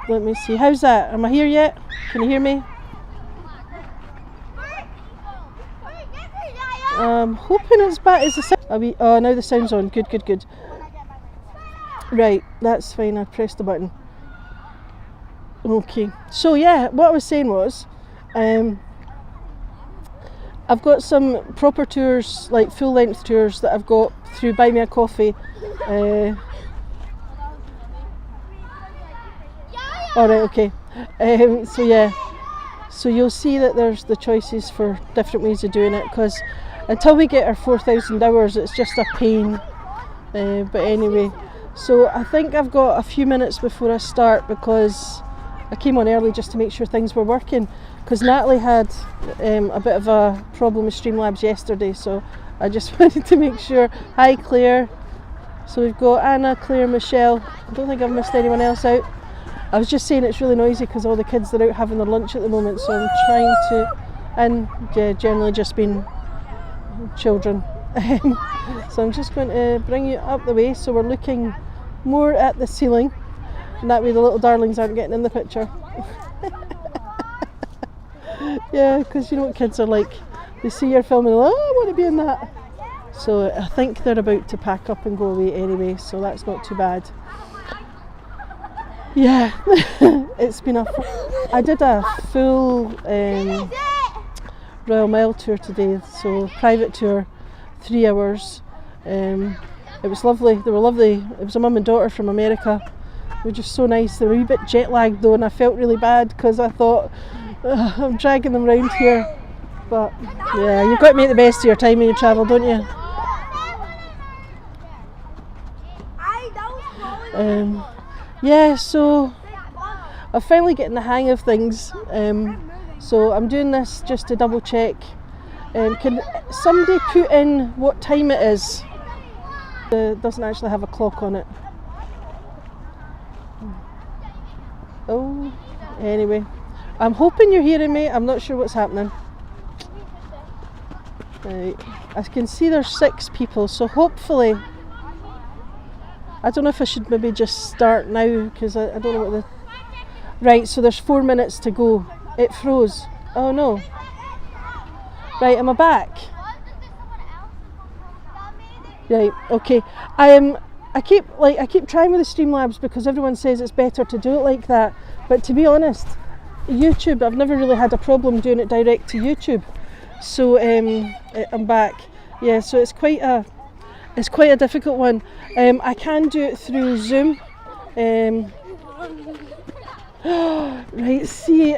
let me see. How's that? Am I here yet? Can you hear me? Hoping it's back. Is the sound? Oh, now the sound's on. Good, good, good. Right, that's fine. I pressed the button. Okay. So yeah, what I was saying was, I've got some proper tours, like full-length tours that I've got through Buy Me a Coffee. All right, okay. So yeah, so you'll see that there's the choices for different ways of doing it, because until we get our 4,000 hours, it's just a pain. But anyway, so I think I've got a few minutes before I start, because I came on early just to make sure things were working, because Natalie had a bit of a problem with Streamlabs yesterday, so I just wanted to make sure. Hi Claire. So we've got Anna, Claire, Michelle. I don't think I've missed anyone else out. I was just saying it's really noisy because all the kids are out having their lunch at the moment, so I'm trying to, and yeah, generally just been children. So I'm just going to bring you up the way so we're looking more at the ceiling, and that way the little darlings aren't getting in the picture. Yeah, because you know what kids are like, they see your film and they're like, oh, I want to be in that. So I think they're about to pack up and go away anyway, so that's not too bad. Yeah, it's been I did a full Royal Mile tour today, so private tour, 3 hours. It was lovely, they were lovely. It was a mum and daughter from America. They were just so nice. They were a wee bit jet lagged though, and I felt really bad because I thought, I'm dragging them around here. But yeah, you've got to make the best of your time when you travel, don't you? Yeah, so I'm finally getting the hang of things. So I'm doing this just to double check. Can somebody put in what time it is? It doesn't actually have a clock on it. Oh, anyway, I'm hoping you're hearing me. I'm not sure what's happening. Right, I can see there's 6 people, so hopefully, I don't know if I should maybe just start now, because I don't know what the... Right, so there's 4 minutes to go. It froze. Oh no. Right, am I back? Right, okay. I keep trying with the Streamlabs because everyone says it's better to do it like that. But to be honest, YouTube, I've never really had a problem doing it direct to YouTube. So I'm back. Yeah, so it's quite a difficult one. I can do it through Zoom. Right, see,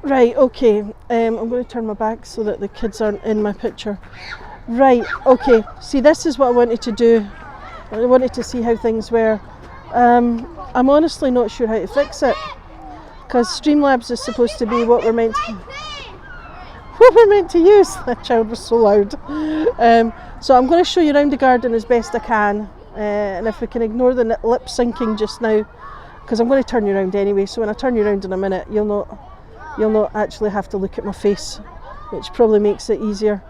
right, okay. I'm going to turn my back so that the kids aren't in my picture. Right, okay. See, this is what I wanted to do. I wanted to see how things were. I'm honestly not sure how to fix it, because Streamlabs is supposed to be what we're meant to use. That child was so loud. So I'm going to show you around the garden as best I can, and if we can ignore the lip syncing just now, because I'm going to turn you around anyway, so when I turn you around in a minute you'll not actually have to look at my face, which probably makes it easier.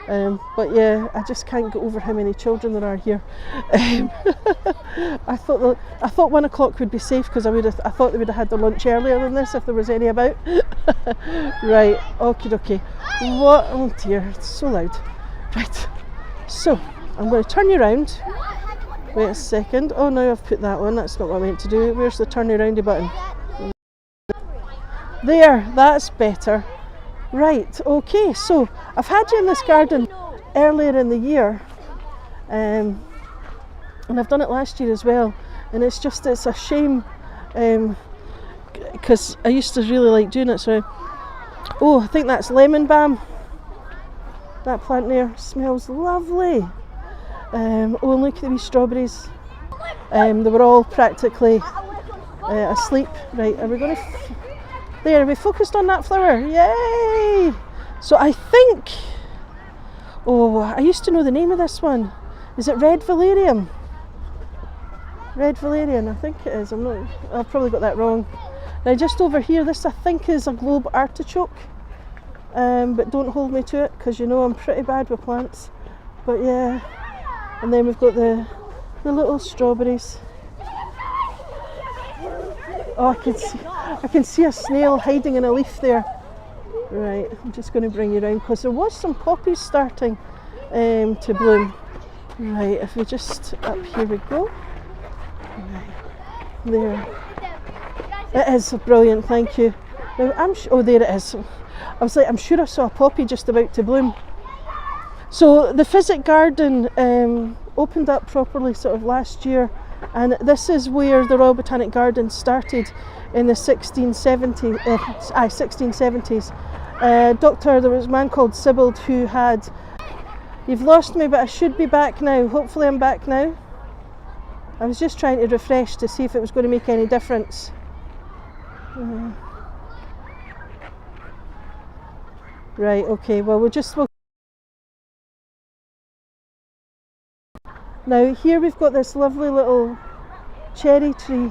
But yeah, I just can't get over how many children there are here. I thought 1 o'clock would be safe, because I thought they would have had their lunch earlier than this if there was any about. Right, okie dokie. What? Oh dear, it's so loud. Right, so I'm going to turn you around. Wait a second. Oh, now I've put that on. That's not what I meant to do. Where's the turn aroundy button? There, that's better. Right, okay, so I've had you in this garden earlier in the year, and I've done it last year as well, and it's a shame, because I used to really like doing it. So, oh, I think that's lemon balm. That plant there smells lovely. Oh, and look at the wee strawberries. They were all practically asleep. Right, are we going to... There, we focused on that flower. Yay! So I think... Oh, I used to know the name of this one. Is it red valerian? Red valerian, I think it is. I've probably got that wrong. Now just over here, this I think is a globe artichoke. But don't hold me to it, because you know I'm pretty bad with plants. But yeah. And then we've got the little strawberries. Oh, I can see a snail hiding in a leaf there. Right, I'm just going to bring you around because there was some poppies starting to bloom. Right, if we just, up here we go. Right, there. It is brilliant, thank you. Now, oh, there it is. I was like, I'm sure I saw a poppy just about to bloom. So the Physic garden opened up properly sort of last year, and this is where the Royal Botanic Gardens started in the 1670s. There was a man called Sibbald who had, you've lost me, but I should be back now. Hopefully I'm back now. I was just trying to refresh to see if it was going to make any difference. Right, okay, well we'll now here we've got this lovely little cherry tree.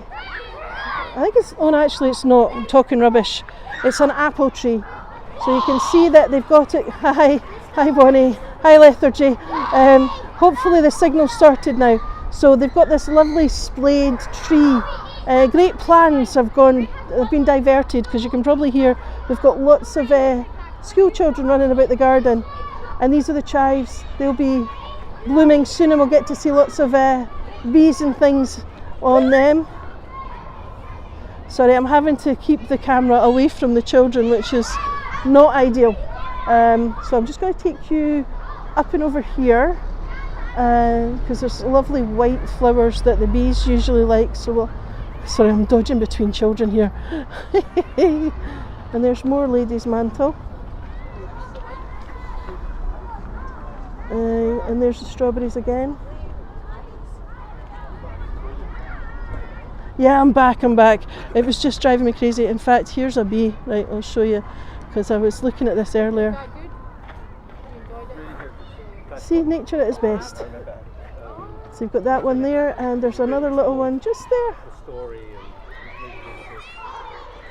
I think it's, oh no, actually it's not, I'm talking rubbish. It's an apple tree. So you can see that they've got it, hi Bonnie, hi Lethargy. Hopefully the signal's sorted now. So they've got this lovely splayed tree. Great plans have been diverted, because you can probably hear we've got lots of school children running about the garden, and these are the chives. They'll be blooming soon and we'll get to see lots of bees and things on them. Sorry, I'm having to keep the camera away from the children, which is not ideal. So I'm just going to take you up and over here, because there's lovely white flowers that the bees usually like. So sorry, I'm dodging between children here. And there's more lady's mantle. And there's the strawberries again. Yeah, I'm back. It was just driving me crazy. In fact, here's a bee. Right, I'll show you, because I was looking at this earlier. See, nature at its best. So you've got that one there, and there's another little one just there.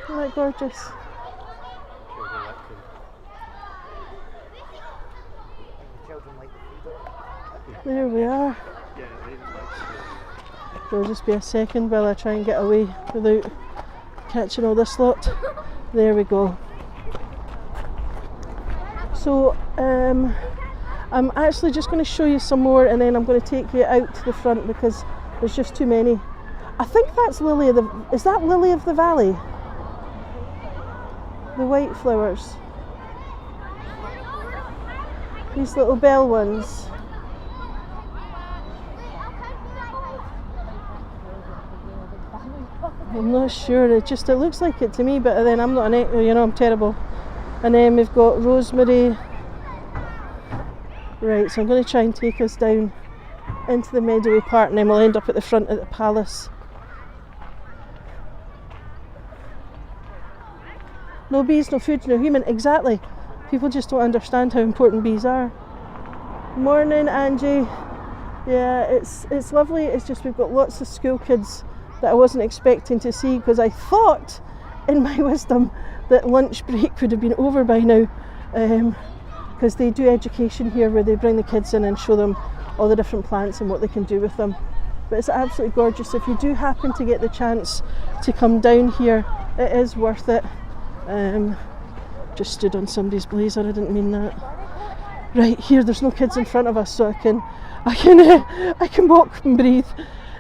Isn't that gorgeous? There we are. There'll just be a second while I try and get away without catching all this lot. There we go. So I'm actually just going to show you some more, and then I'm going to take you out to the front because there's just too many. I think that's Lily of the, is that Lily of the Valley? The white flowers. These little bell ones. I'm not sure, it looks like it to me, but then I'm not I'm terrible. And then we've got rosemary. Right, so I'm going to try and take us down into the meadowy part, and then we'll end up at the front of the palace. No bees, no food, no human, exactly. People just don't understand how important bees are. Morning, Angie. Yeah, it's lovely, it's just we've got lots of school kids that I wasn't expecting to see, because I thought, in my wisdom, that lunch break would have been over by now, because they do education here where they bring the kids in and show them all the different plants and what they can do with them. But it's absolutely gorgeous. If you do happen to get the chance to come down here, it is worth it. Just stood on somebody's blazer, I didn't mean that. Right here, there's no kids in front of us, so I can walk and breathe.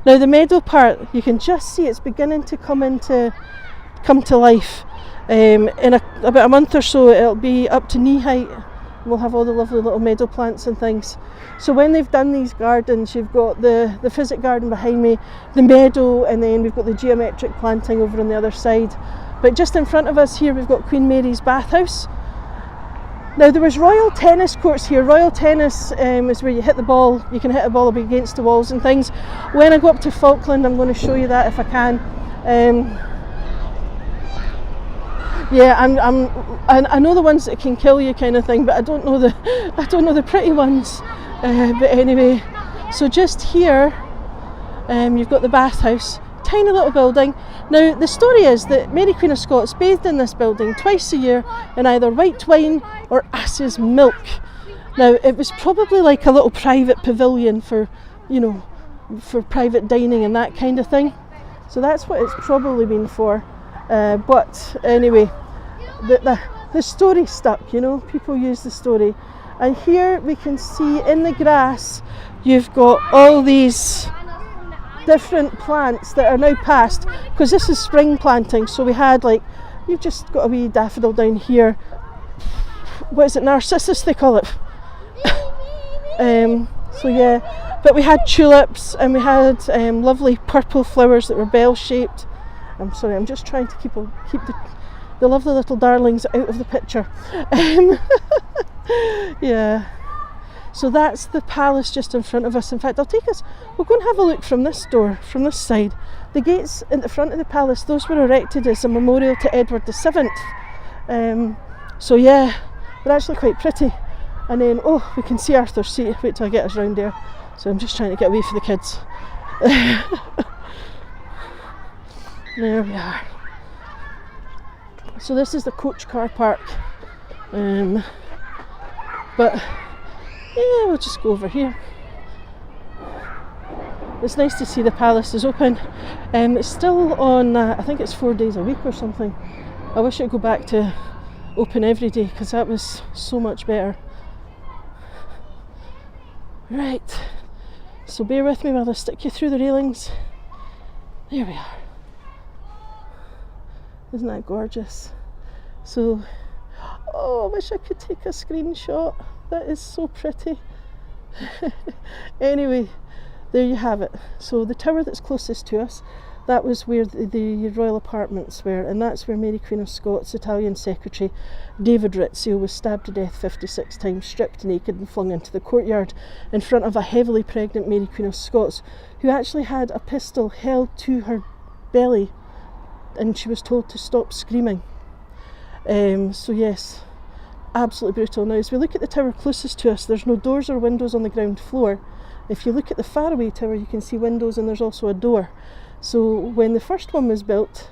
Now the meadow part, you can just see it's beginning to come to life. In about a month or so, it'll be up to knee height. We'll have all the lovely little meadow plants and things. So when they've done these gardens, you've got the Physic garden behind me, the meadow, and then we've got the geometric planting over on the other side. But just in front of us here, we've got Queen Mary's bathhouse. Now there was royal tennis courts here. Royal tennis is where you hit the ball, you can hit a ball up against the walls and things. When I go up to Falkland, I'm going to show you that if I can. Yeah, I know the ones that can kill you kind of thing, but I don't know the pretty ones. But anyway, so just here, you've got the bathhouse. Tiny little building. Now the story is that Mary Queen of Scots bathed in this building twice a year in either white wine or ass's milk. Now it was probably like a little private pavilion for, for private dining and that kind of thing. So that's what it's probably been for. But anyway, the story stuck, you know, people use the story. And here we can see in the grass, you've got all these different plants that are now past, because this is spring planting. So we had we've just got a wee daffodil down here. What is it, narcissus they call it? So yeah, but we had tulips and we had lovely purple flowers that were bell shaped. I'm sorry, I'm just trying to keep the lovely little darlings out of the picture. Yeah, so that's the palace just in front of us. In fact, we'll go and have a look from this door, from this side. The gates in the front of the palace, those were erected as a memorial to Edward VII. So yeah, they're actually quite pretty. And then, oh, we can see Arthur's Seat. Wait till I get us round there. So I'm just trying to get away from the kids. There we are. So this is the coach car park. But yeah, we'll just go over here. It's nice to see the palace is open. It's still on, I think it's 4 days a week or something. I wish it would go back to open every day, because that was so much better. Right, so bear with me while I stick you through the railings. There we are. Isn't that gorgeous? So, oh, I wish I could take a screenshot. That is so pretty. Anyway, there you have it. So the tower that's closest to us, that was where the royal apartments were, and that's where Mary Queen of Scots' Italian secretary David Rizzio was stabbed to death 56 times, stripped naked and flung into the courtyard in front of a heavily pregnant Mary Queen of Scots, who actually had a pistol held to her belly, and she was told to stop screaming. So yes, absolutely brutal. Now as we look at the tower closest to us, there's no doors or windows on the ground floor. If you look at the faraway tower, you can see windows and there's also a door. So when the first one was built,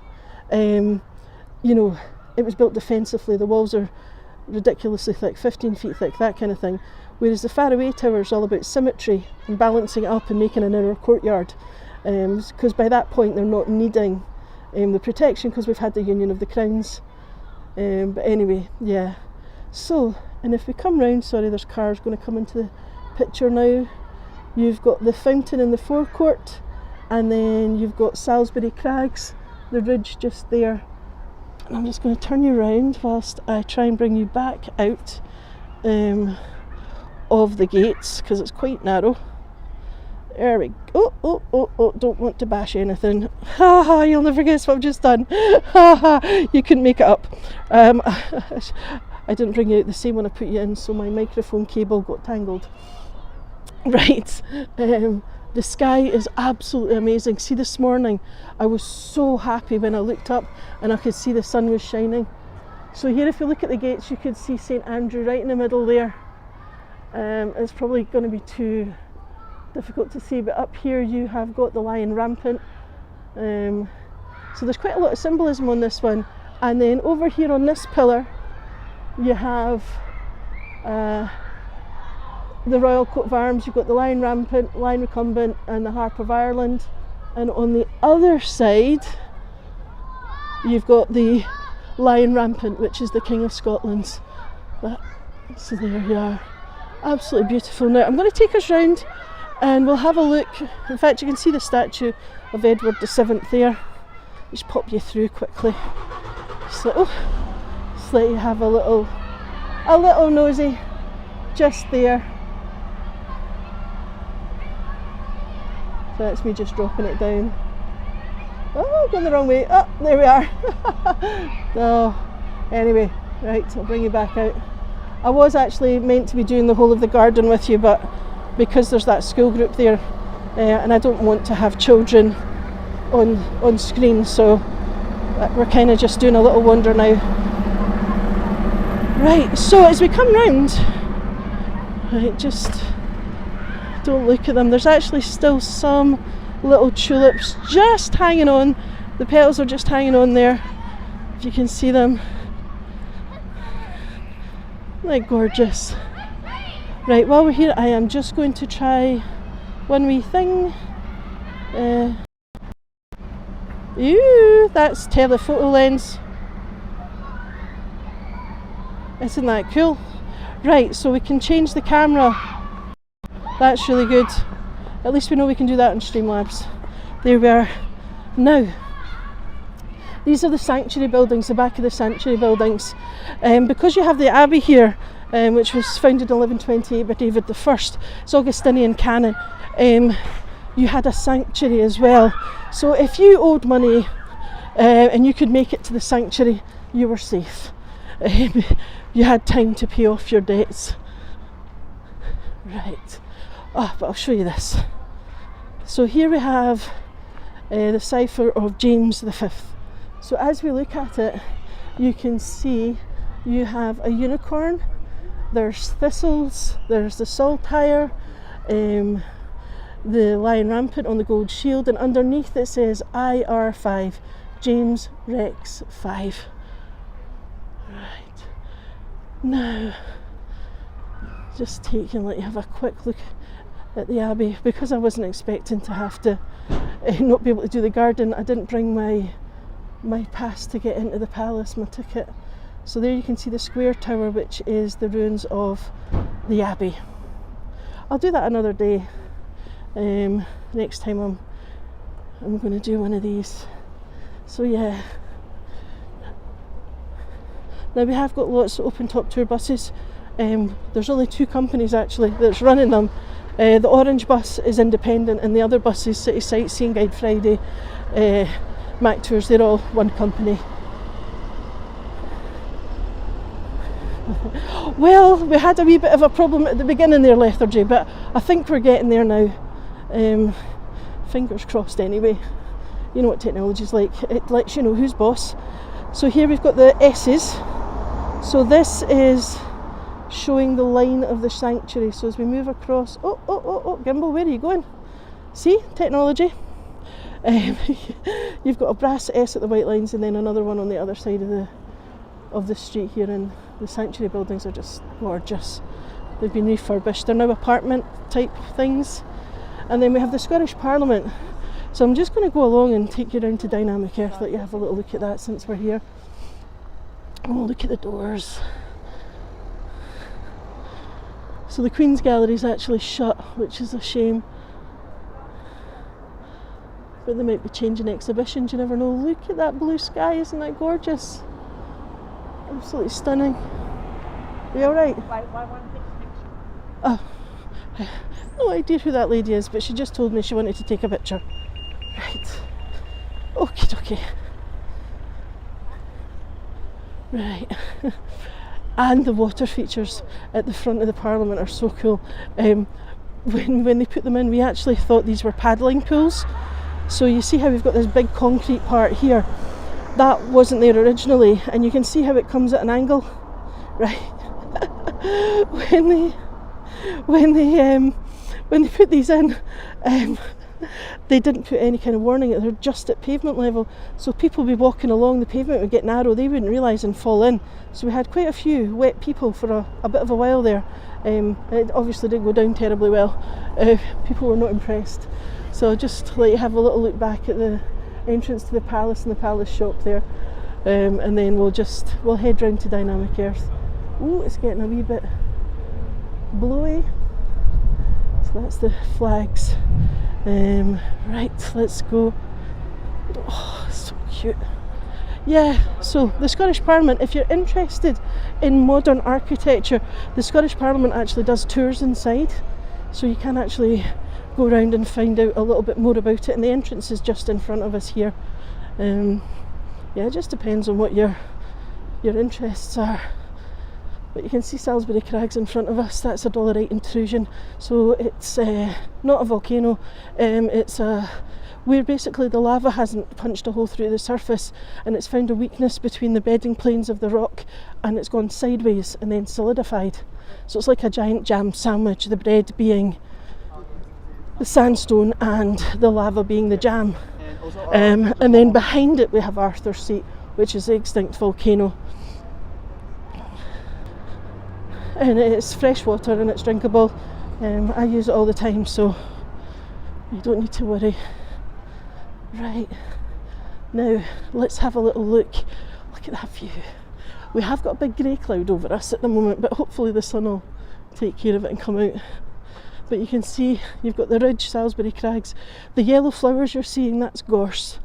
you know, it was built defensively. The walls are ridiculously thick, 15 feet thick, that kind of thing. Whereas the faraway tower is all about symmetry and balancing it up and making an inner courtyard. Because by that point they're not needing the protection, because we've had the union of the crowns. But anyway, yeah. So, and if we come round, sorry, there's cars going to come into the picture now. You've got the fountain in the forecourt, and then you've got Salisbury Crags, the ridge just there. And I'm just going to turn you around whilst I try and bring you back out of the gates, because it's quite narrow. There we go. Oh, don't want to bash anything. Ha ha, you'll never guess what I've just done. Ha ha, you couldn't make it up. I didn't bring you out the same one I put you in, so my microphone cable got tangled. Right, the sky is absolutely amazing. See, this morning I was so happy when I looked up and I could see the sun was shining. So here, if you look at the gates, you could see St Andrew right in the middle there. It's probably going to be too difficult to see, but up here you have got the Lion Rampant. So there's quite a lot of symbolism on this one. And then over here on this pillar you have the Royal Coat of Arms. You've got the Lion Rampant, Lion Recumbent and the Harp of Ireland. And on the other side you've got the Lion Rampant, which is the King of Scotland's. So there you are. Absolutely beautiful. Now I'm going to take us round and we'll have a look. In fact, you can see the statue of Edward VII there. Just pop you through quickly. Just let you have a little nosy just there. So that's me just dropping it down. Oh, going the wrong way. Oh, there we are. Oh, anyway, right, I'll bring you back out. I was actually meant to be doing the whole of the garden with you, but because there's that school group there, and I don't want to have children on screen, so we're kind of just doing a little wander now. Right, so as we come round, right, just don't look at them. There's actually still some little tulips just hanging on. The petals are just hanging on there, if you can see them. Like gorgeous. Right, while we're here, I am just going to try one wee thing. Ew, that's telephoto lens. Isn't that cool? Right, so we can change the camera. That's really good. At least we know we can do that in Streamlabs. There we are. Now, these are the sanctuary buildings, the back of the sanctuary buildings. Because you have the abbey here, which was founded in 1128 by David I, it's Augustinian canon, you had a sanctuary as well. So if you owed money and you could make it to the sanctuary, you were safe. You had time to pay off your debts. Right. Oh, but I'll show you this. So here we have the cipher of James V. So as we look at it, you can see you have a unicorn, there's thistles, there's the saltire, the lion rampant on the gold shield, and underneath it says IR5, James Rex 5. Right. Now, just let you have a quick look at the abbey. Because I wasn't expecting to have to not be able to do the garden, I didn't bring my pass to get into the palace, my ticket. So there you can see the square tower, which is the ruins of the abbey. I'll do that another day. Next time I'm going to do one of these. So yeah. Now we have got lots of open top tour buses. There's only 2 companies actually that's running them. The orange bus is independent and the other bus is City Sightseeing, Guide Friday, Mac Tours, they're all one company. Well, we had a wee bit of a problem at the beginning there, Lethargy, but I think we're getting there now. Fingers crossed anyway. You know what technology's like, it lets you know who's boss. So here we've got the S's. So this is showing the line of the sanctuary. So as we move across, oh, Gimbal, where are you going? See, technology. You've got a brass S at the white lines and then another one on the other side of the street here, and the sanctuary buildings are just gorgeous. They've been refurbished. They're now apartment type things. And then we have the Scottish Parliament. So I'm just going to go along and take you around to Dynamic Earth, let you have a little look at that since we're here. Oh, look at the doors. So the Queen's Gallery is actually shut, which is a shame. But they might be changing exhibitions, you never know. Look at that blue sky, isn't that gorgeous? Absolutely stunning. Are you alright? Why one picture? Oh, I have no idea who that lady is, but she just told me she wanted to take a picture. Right. Okie dokie. Right. And the water features at the front of the Parliament are so cool. When they put them in, we actually thought these were paddling pools. So you see how we've got this big concrete part here. That wasn't there originally, and you can see how it comes at an angle, right? when they put these in, they didn't put any kind of warning. They're just at pavement level, so people would be walking along, the pavement would get narrow, they wouldn't realise and fall in. So we had quite a few wet people for a bit of a while there. It obviously didn't go down terribly well. People were not impressed. So just to let you have a little look back at the entrance to the palace and the palace shop there, and then we'll head round to Dynamic Earth. Oh, it's getting a wee bit blowy. So that's the flags. Right, let's go. Oh, so cute. Yeah, so the Scottish Parliament, if you're interested in modern architecture, the Scottish Parliament actually does tours inside, so you can actually go around and find out a little bit more about it, and the entrance is just in front of us here. Yeah, it just depends on what your interests are. But you can see Salisbury Crags in front of us. That's a dolerite intrusion, so it's not a volcano. It's where basically the lava hasn't punched a hole through the surface, and it's found a weakness between the bedding planes of the rock, and it's gone sideways and then solidified. So it's like a giant jam sandwich, the bread being the sandstone and the lava being the jam. And then behind it we have Arthur's Seat, which is the extinct volcano. And it's fresh water and it's drinkable. I use it all the time, so you don't need to worry. Right, Now let's have a little look. Look at that view. We have got a big grey cloud over us at the moment, but hopefully the sun will take care of it and come out. But you can see you've got the ridge, Salisbury Crags. The yellow flowers you're seeing, that's gorse.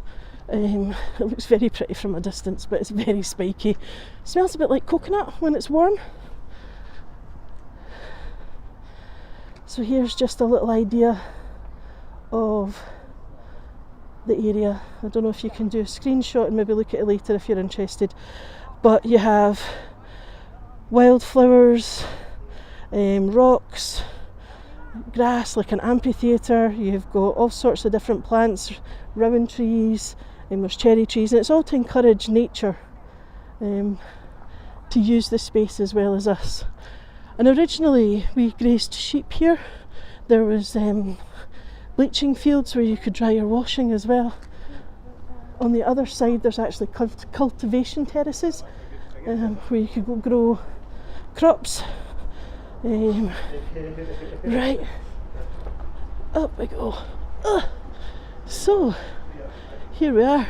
It looks very pretty from a distance, but it's very spiky. It smells a bit like coconut when it's warm. So here's just a little idea of the area. I don't know if you can do a screenshot and maybe look at it later if you're interested. But you have wildflowers, rocks, grass like an amphitheatre. You've got all sorts of different plants, rowan trees, and there's cherry trees, and it's all to encourage nature to use the space as well as us. And originally we grazed sheep here. There was bleaching fields where you could dry your washing as well. On the other side there's actually cultivation terraces where you could go grow crops. Right, up we go. So here we are.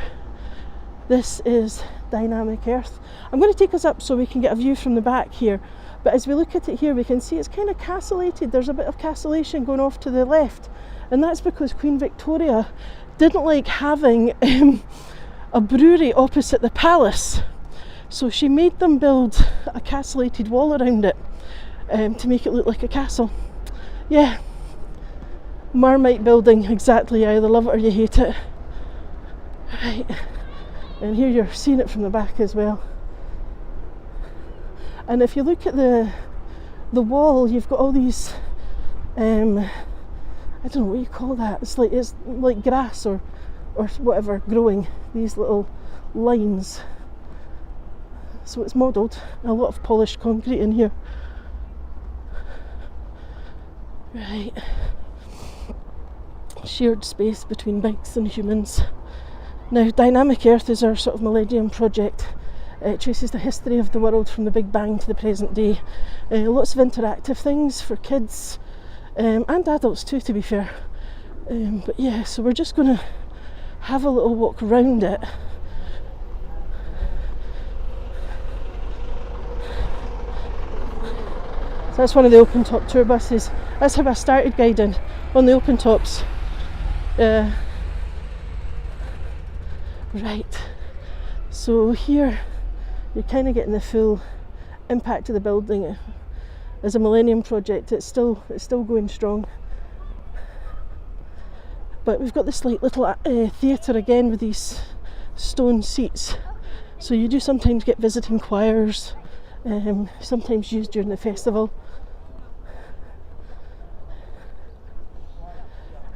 This is Dynamic Earth. I'm going to take us up so we can get a view from the back here. But as we look at it here, we can see it's kind of castellated. There's a bit of castellation going off to the left, and that's because Queen Victoria didn't like having a brewery opposite the palace, so she made them build a castellated wall around it to make it look like a castle. Yeah, Marmite building, exactly. You either love it or you hate it. Right, and here you're seeing it from the back as well. And if you look at the wall, you've got all these I don't know what you call that. It's like grass or whatever growing, these little lines. So it's modelled, a lot of polished concrete in here. Right. Shared space between bikes and humans. Now, Dynamic Earth is our sort of Millennium project. It traces the history of the world from the Big Bang to the present day. Lots of interactive things for kids and adults too, to be fair. But yeah, so we're just going to have a little walk around it. So that's one of the open top tour buses. That's how I started guiding, on the open tops. Right, so here you're kind of getting the full impact of the building. As a Millennium project, it's still going strong. But we've got this like little theatre again with these stone seats. So you do sometimes get visiting choirs, sometimes used during the festival.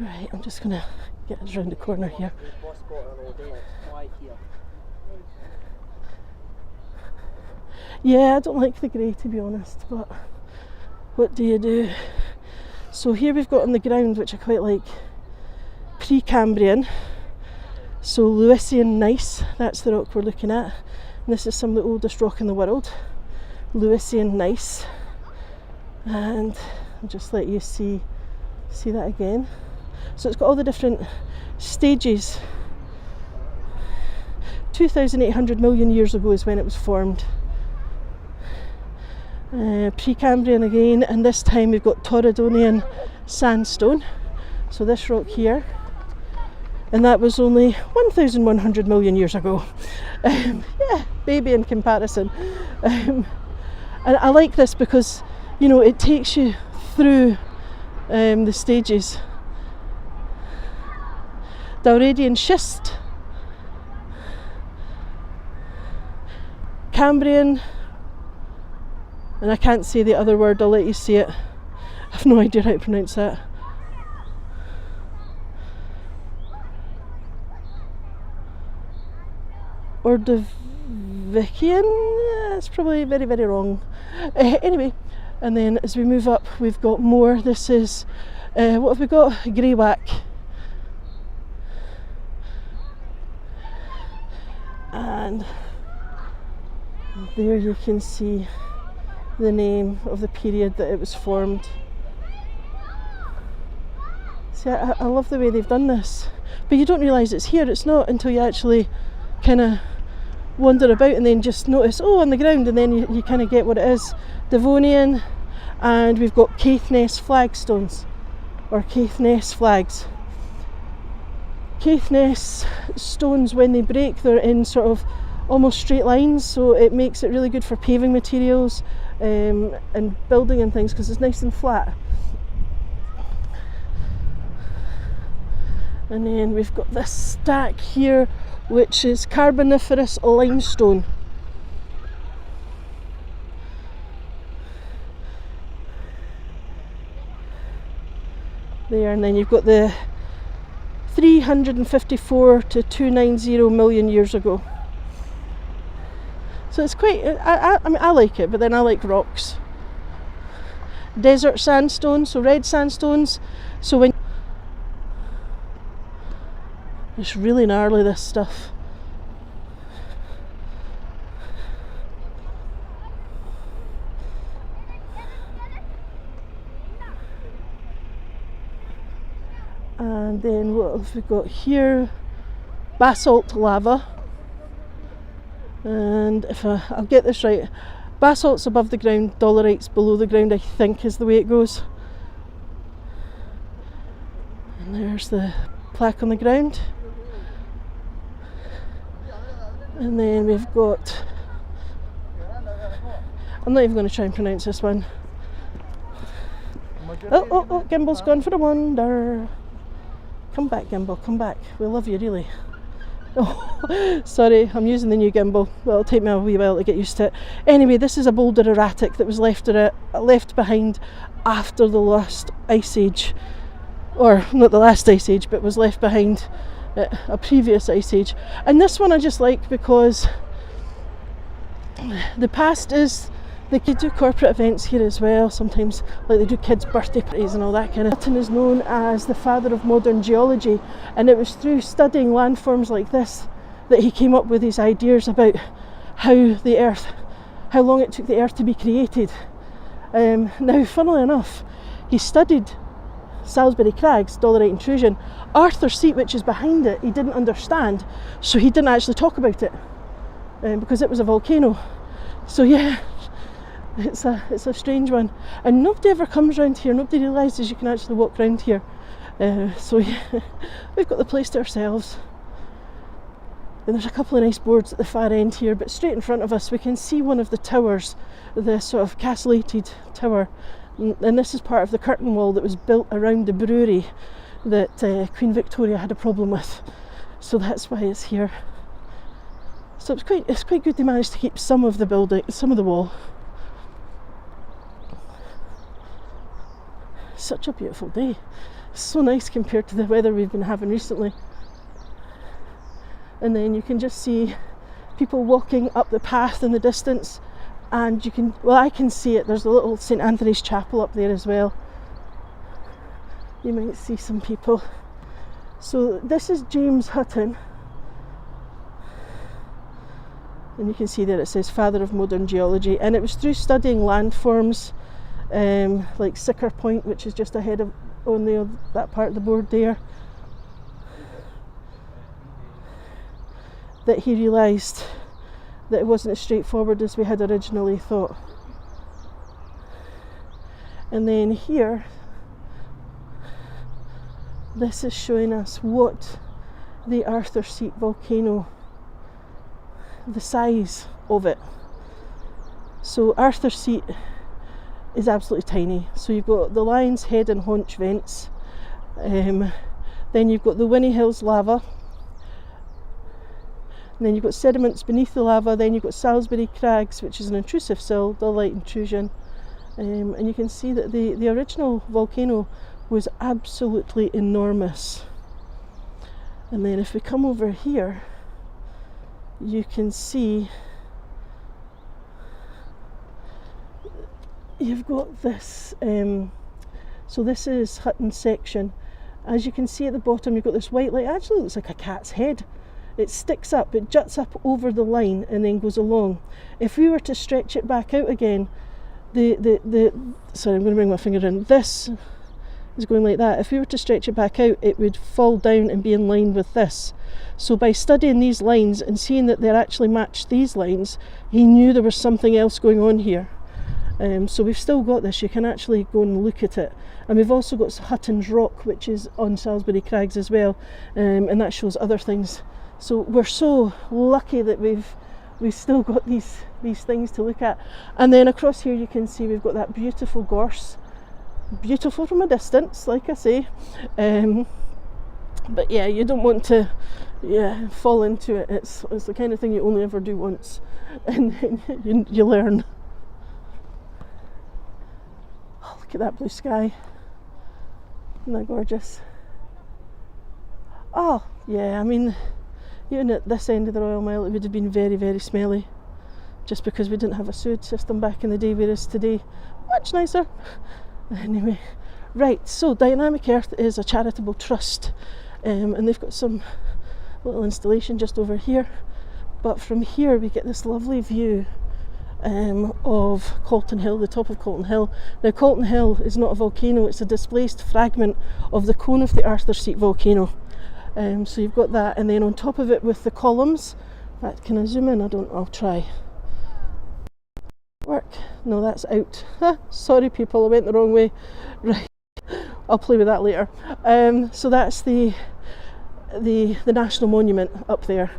Right, I'm just going to get us around the corner here. Yeah, I don't like the grey, to be honest, but what do you do? So here we've got on the ground, which I quite like, Precambrian. So Lewisian gneiss, that's the rock we're looking at. And this is some of the oldest rock in the world, Lewisian gneiss. And I'll just let you see that again. So it's got all the different stages. 2,800 million years ago is when it was formed. Precambrian again, and this time we've got Torridonian sandstone. So this rock here, and that was only 1,100 million years ago. Yeah, baby in comparison. And I like this because, you know, it takes you through the stages. Dalradian schist, Cambrian, and I can't say the other word, I'll let you say it. I have no idea how to pronounce that. Ordovician? That's probably very, very wrong. Anyway, and then as we move up, we've got more. This is, what have we got? Greywacke. And there you can see the name of the period that it was formed. See, I love the way they've done this, but you don't realise it's here. It's not until you actually kind of wander about and then just notice, oh, on the ground, and then you kind of get what it is. Devonian, and we've got Caithness flagstones, or Caithness flags. Caithness stones, when they break, they're in sort of almost straight lines, so it makes it really good for paving materials and building and things, because it's nice and flat. And then we've got this stack here, which is Carboniferous limestone. There, and then you've got the 354 to 290 million years ago. So it's quite, I mean, I like it, but then I like rocks. Desert sandstone, so red sandstones. So when it's really gnarly, this stuff. And then what have we got here? Basalt lava. And if I'll get this right, basalt's above the ground, dolerite's below the ground, I think is the way it goes. And there's the plaque on the ground. And then we've got, I'm not even going to try and pronounce this one. Oh, Gimble's gone for a wander. Come back, Gimbal, come back. We love you, really. Oh, sorry, I'm using the new gimbal. Well, it'll take me a wee while to get used to it. Anyway, this is a boulder erratic that was left behind after the last ice age. Or, not the last ice age, but was left behind a previous ice age. And this one I just like because the past is, they could do corporate events here as well sometimes, like they do kids' birthday parties and all that kind of. Hutton is known as the father of modern geology, and it was through studying landforms like this that he came up with his ideas about how long it took the earth to be created. Now, funnily enough, he studied Salisbury Crags, dolerite intrusion. Arthur's Seat, which is behind it, he didn't understand, so he didn't actually talk about it because it was a volcano. So yeah, it's a strange one, and nobody ever comes around here. Nobody realises you can actually walk around here. So yeah, we've got the place to ourselves. And there's a couple of nice boards at the far end here, but straight in front of us we can see one of the towers, the sort of castellated tower. And this is part of the curtain wall that was built around the brewery that Queen Victoria had a problem with. So that's why it's here. So it's quite good they managed to keep some of the building, some of the wall. Such a beautiful day. So nice compared to the weather we've been having recently. And then you can just see people walking up the path in the distance, and you can, well, I can see it, there's a little St Anthony's Chapel up there as well. You might see some people. So this is James Hutton, and you can see there it says father of modern geology, and it was through studying landforms like Sicker Point, which is just ahead of on that part of the board there, that he realised that it wasn't as straightforward as we had originally thought. And then here, this is showing us what the Arthur Seat volcano, the size of it. So Arthur Seat is absolutely tiny. So you've got the Lion's Head and Haunch vents, then you've got the Winnie Hills lava, and then you've got sediments beneath the lava, then you've got Salisbury Crags, which is an intrusive sill, dolerite intrusion, and you can see that the original volcano was absolutely enormous. And then if we come over here, you can see you've got this, so this is Hutton's section. As you can see at the bottom, you've got this white light. Actually looks like a cat's head. It sticks up, it juts up over the line and then goes along. If we were to stretch it back out again, sorry, I'm going to bring my finger in, this is going like that. If we were to stretch it back out, it would fall down and be in line with this. So by studying these lines and seeing that they actually matched these lines, he knew there was something else going on here. So we've still got this, you can actually go and look at it. And we've also got Hutton's Rock, which is on Salisbury Crags as well, and that shows other things. So we're so lucky that we've still got these things to look at. And then across here you can see we've got that beautiful gorse, beautiful from a distance, like I say. But yeah, you don't want to fall into it. It's the kind of thing you only ever do once, and then you learn. Oh, look at that blue sky. Isn't that gorgeous? Oh yeah, I mean, even at this end of the Royal Mile it would have been very, very smelly, just because we didn't have a sewage system back in the day, whereas today much nicer. Anyway, right, so Dynamic Earth is a charitable trust, and they've got some little installation just over here, but from here we get this lovely view of Calton Hill, the top of Calton Hill. Now Calton Hill is not a volcano, it's a displaced fragment of the cone of the Arthur Seat volcano. So you've got that, and then on top of it with the columns, that, can I zoom in? I'll try. Work? No, that's out. Sorry people, I went the wrong way. Right, I'll play with that later. So that's the National Monument up there.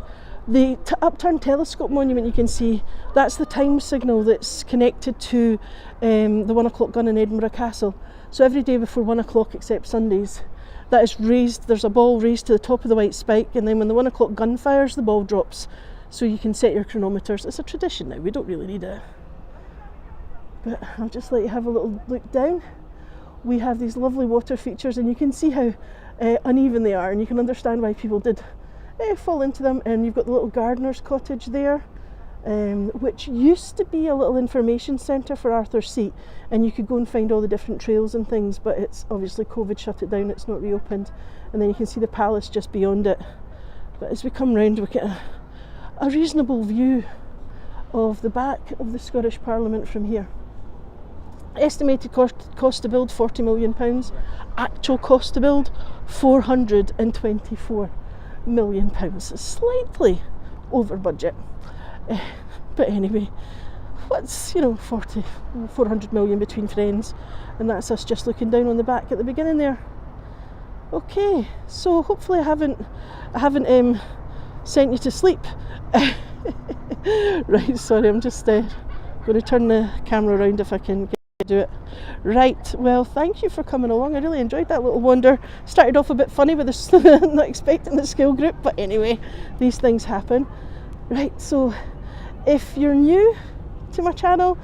The upturned telescope monument you can see, that's the time signal that's connected to the 1 o'clock gun in Edinburgh Castle. So every day before 1 o'clock except Sundays, that is raised, there's a ball raised to the top of the white spike, and then when the 1 o'clock gun fires, the ball drops. So you can set your chronometers. It's a tradition now, we don't really need it. But I'll just let you have a little look down. We have these lovely water features, and you can see how uneven they are, and you can understand why people did fall into them. And you've got the little gardener's cottage there, which used to be a little information centre for Arthur Seat, and you could go and find all the different trails and things, but it's obviously COVID shut it down, it's not reopened. And then you can see the palace just beyond it. But as we come round, we get a reasonable view of the back of the Scottish Parliament from here. Estimated cost to build £40 million, actual cost to build £424 million, slightly over budget. But anyway, what's 400 million between friends, and that's us just looking down on the back at the beginning there. Okay, so hopefully I haven't sent you to sleep. Right, sorry, I'm just going to turn the camera around if I can do it. Right, well, thank you for coming along. I really enjoyed that little wander. Started off a bit funny with this, not expecting the school group, but anyway, these things happen. Right, so if you're new to my channel,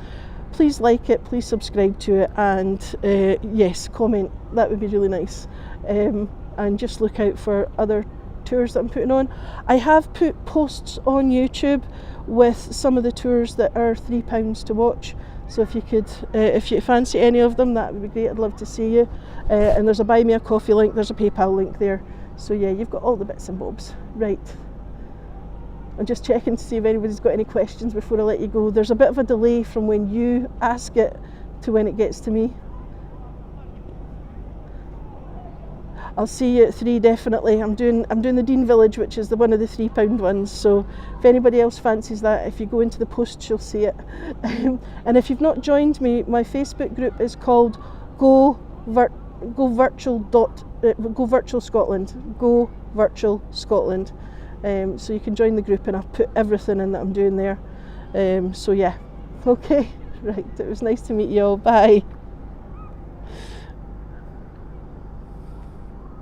please like it, please subscribe to it, and yes, comment, that would be really nice. And just look out for other tours that I'm putting on. I have put posts on YouTube with some of the tours that are £3 to watch, so if you could, if you fancy any of them, that would be great. I'd love to see you. And there's a buy me a coffee link, there's a PayPal link there, so yeah, you've got all the bits and bobs. Right, I'm just checking to see if anybody's got any questions before I let you go. There's a bit of a delay from when you ask it to when it gets to me. I'll see you at 3 definitely. I'm doing the Dean Village, which is one of the £3 ones. So if anybody else fancies that, if you go into the post, you'll see it. And if you've not joined me, my Facebook group is called Go Virtual Scotland. Go Virtual Scotland. So you can join the group, and I've put everything in that I'm doing there. So yeah, okay, right. It was nice to meet you all. Bye.